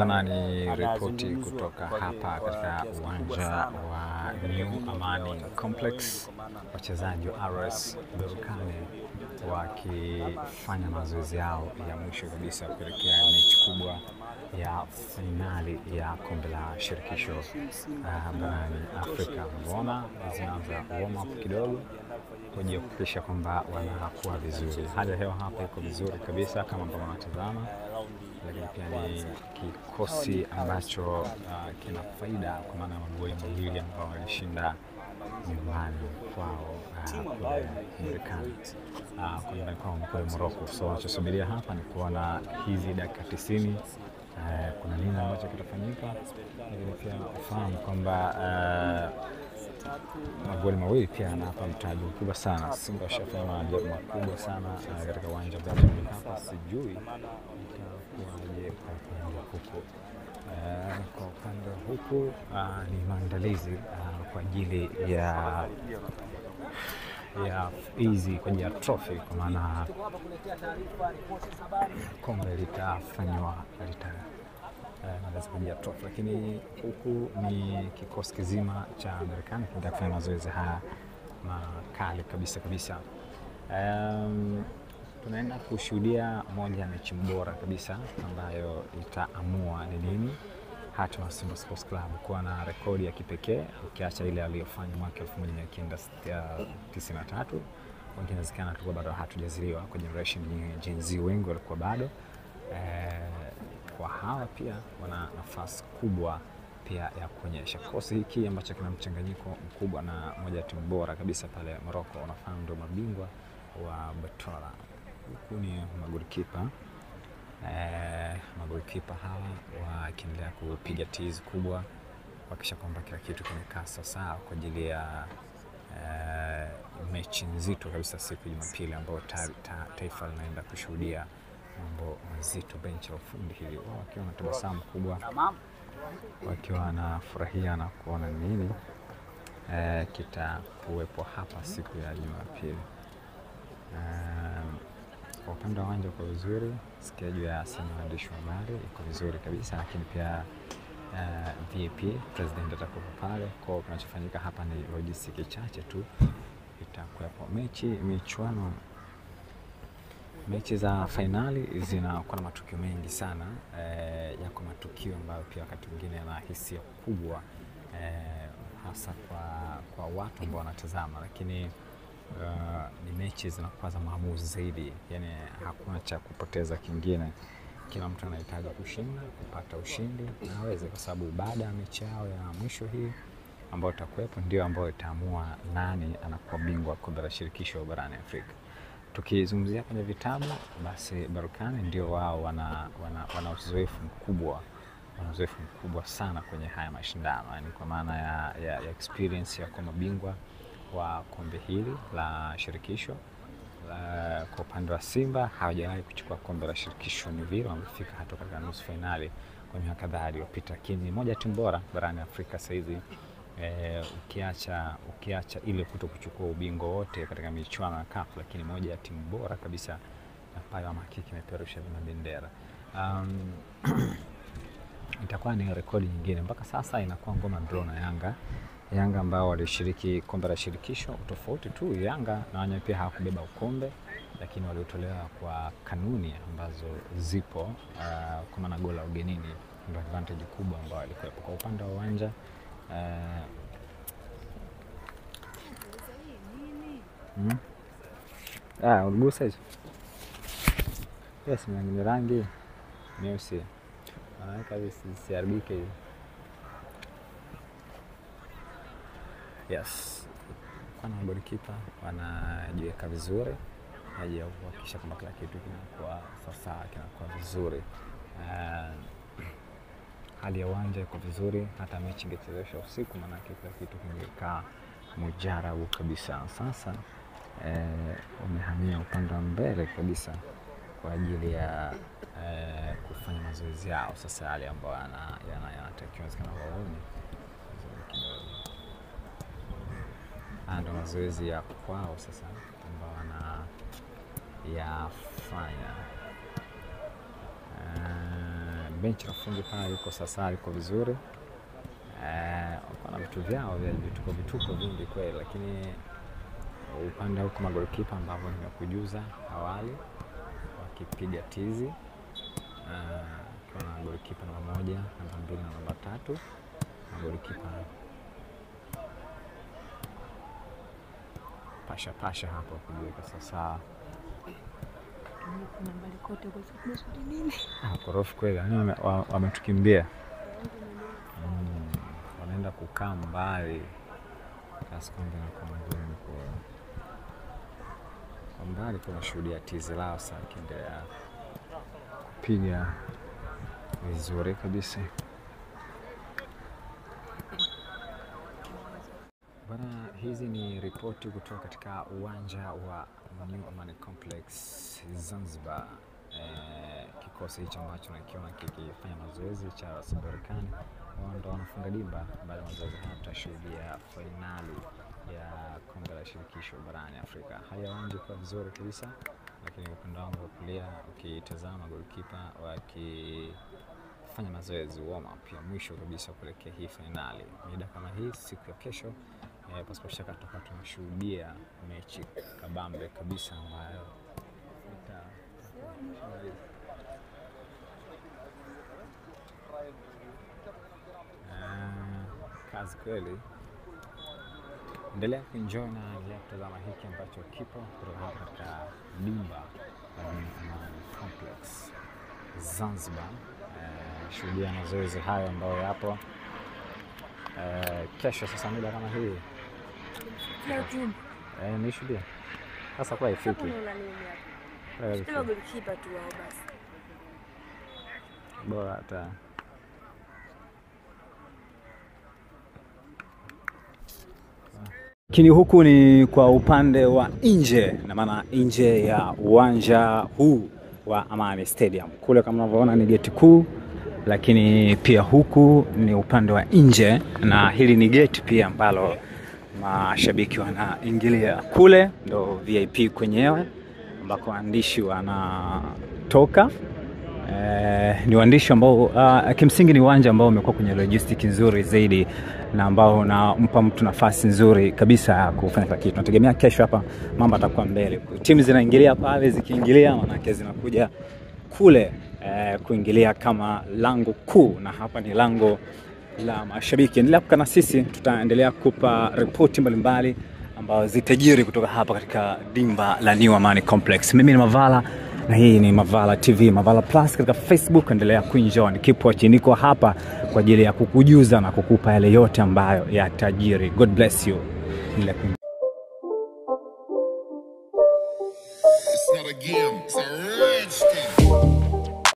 Bana ni ripoti kutoka hapa katika uwanja wa New Amani Complex, wachezaji wa RS Berkane wakifanya mazoezi yao ya mwisho kabisa kuelekea mechi kubwa ya finali ya kombe la shirikisho barani Afrika. Mbona zinaanza warm up kidogo kuhakikisha kwamba wanakuwa vizuri. Hali ya hewa hapa iko vizuri kabisa kama ambavyo mnatazama, lakini pia ni kikosi ambacho kina faida kwa maana ya magoli mawili ambao walishinda nyumbani kwao kule Berkane kule Morocco. So tunachosubiria hapa ni kuona hizi dakika 90 kuna nini ambacho kitafanyika, lakini pia kufahamu kwamba magoli mawili pia anapa mtaji mkubwa sana. Simba washafanya maajabu makubwa sana katika uwanja wa Benjamin Mkapa. Sijui itakuwaje kwa upande huku. Kwa upande huku ni maandalizi kwa ajili ya hizi kwa ajili ya trophy, kwa maana kombe litafanywa kwa trophy, lakini huku ni kikosi kizima cha Berkane kinataka kufanya mazoezi haya makali kabisa. Tunaenda kushuhudia moja ya mechi bora kabisa ambayo itaamua ni nini hata wa Simba Sports Club kuwa na rekodi ya kipekee, ukiacha ile aliyofanya mwaka 1993. Wengine zikana tulikuwa bado hatujazaliwa, kwa generation Gen Z wengi walikuwa bado. Kwa hawa pia wana nafasi kubwa pia ya kuonyesha kosi hiki ambacho kina mchanganyiko mkubwa na moja ya timu bora kabisa pale Morocco. Unafahamu ndio mabingwa wa Batola. Huku ni magolikipa hawa wakiendelea kupiga tizi kubwa kuhakikisha kwamba kila kitu kimekaa sawa kwa ajili ya mechi nzito kabisa siku ya Jumapili ambayo taifa linaenda kushuhudia mambo mazito. Benchi la ufundi hili wakiwa na tabasamu kubwa, wakiwa wanafurahia na kuona nini kitakuwepo hapa siku ya Jumapili. Kwa upande wa uwanja uko vizuri, schedule ya waandishi wa habari iko vizuri kabisa, lakini pia VIP president atakuwa pale. Kwa kinachofanyika hapa ni logistics chache tu, itakuwepo mechi za finali zinakuwa na matukio mengi sana, yako matukio ambayo pia wakati mwingine yana hisia kubwa hasa kwa watu ambao wanatazama, lakini ni mechi zinakuwa za maamuzi zaidi, yani hakuna cha kupoteza kingine. Kila mtu anahitaji kushinda, kupata ushindi na aweze, kwa sababu baada ya mechi yao ya mwisho hii ambayo itakuwepo ndio ambayo itaamua nani anakuwa bingwa kombe la shirikisho barani Afrika. Tukizungumzia kwenye vitabu, basi Berkane ndio wao wana uzoefu mkubwa sana kwenye haya mashindano, yani kwa maana ya experience ya kuwa mabingwa wa kombe hili la shirikisho. Kwa upande wa Simba hawajawahi kuchukua kombe la shirikisho, ni vile wamefika hata katika nusu finali kwa miaka kadhaa iliyopita, lakini moja timu bora barani Afrika sasa hivi, ukiacha ile kutokuchukua ubingwa wote katika michuano ya CAF, lakini moja ya timu bora kabisa na pale wa makiki imeperusha bendera. Itakuwa ni rekodi nyingine. Mpaka sasa inakuwa ngoma draw na Yanga ambao walishiriki kombe la shirikisho. Utofauti tu Yanga na wao pia hawakubeba ukombe, lakini waliotolewa kwa kanuni ambazo zipo kwa maana gola ugenini ndio advantage kubwa ambayo ilikuwa kwa upande wa uwanja. Ugusa hizo. Yes, ni rangi nyeusi. Kabisa siarbike. Yes. Kwa na golikipa wanajiweka vizuri, haja kuhakikisha kwamba kila kitu kinakuwa sawa, kinakuwa vizuri. Hali ya uwanja iko vizuri, hata mechi ingechezeshwa usiku maana kila kitu kingekaa mujarabu kabisa. Sasa wamehamia upande wa mbele kabisa kwa ajili ya kufanya mazoezi yao. Sasa yale ambayo yanatakiwa kama waone ndio mazoezi ya kwao sasa ambao wanayafanya. benchi la fundi pale liko sasa liko vizuri. Wana vitu vyao vya vituko vingi kweli, lakini upande huko magolikipa ambao nimekujuza awali wakipiga tizi. Kuna golikipa namba 1, namba 2 na namba 3. Golikipa pasha hapo kujiweka sasa. Kuna mbali kote kwa sababu nini? Korofi kweli, yani wametukimbia. Wanaenda kukaa mbali. Kasi kwamba na ngumu kwa mbali kuna shuhudia tizi lao sasa kiendelea kupiga vizuri kabisa. Bana, hizi ni ripoti kutoka katika uwanja wa New Amani Complex Zanzibar. Kikosi hicho ambacho nakiona kikifanya mazoezi cha Berkane wao ndo wanafunga dimba. Baada ya mazoezi haya tutashuhudia finali ya kombe la shirikisho barani Afrika. Hali ya uwanja kwa vizuri kabisa, lakini upande wangu wa kulia ukitazama golikipa wakifanya mazoezi warm up ya mwisho kabisa kuelekea hii finali. Mida kama hii siku ya kesho, pasipo shaka tutakuwa tunashuhudia mechi kabambe kabisa ambayo kazi kweli. Endelea kuenjoy na endelea kutazama hiki ambacho kipo kutoka hapa katika dimba la New Amani Complex Zanzibar. Shuhudia mazoezi hayo ambayo yapo kesho sasa mida kama hii. Nishuhudia sasa kwa ifiki. Sema golikipa tu wao basi. Bora hata Lakini huku ni kwa upande wa nje, na maana nje ya uwanja huu wa Amani Stadium. Kule kama unavyoona ni geti kuu, lakini pia huku ni upande wa nje, na hili ni geti pia ambalo mashabiki wanaingilia. Kule ndo VIP kwenyewe ambako waandishi wanatoka. Ni waandishi ambao kimsingi ni uwanja ambao umekuwa kwenye logistic nzuri zaidi, na ambao unampa mtu nafasi nzuri kabisa ya kufanya kila kitu. Tunategemea kesho hapa mambo yatakuwa mbele. Timu zinaingilia pale, zikiingilia manake zinakuja kule kuingilia kama lango kuu, na hapa ni lango la mashabiki. Endelea kukaa na sisi, tutaendelea kupa ripoti mbalimbali ambao zitajiri kutoka hapa katika dimba la New Amani Complex. Mimi ni Mavala na hii ni Mavala TV, Mavala Plus katika Facebook. Endelea kuenjoy, keep watching. Niko hapa kwa ajili ya kukujuza na kukupa yale yote ambayo yatajiri. God bless you. It's not a game, it's a rich thing.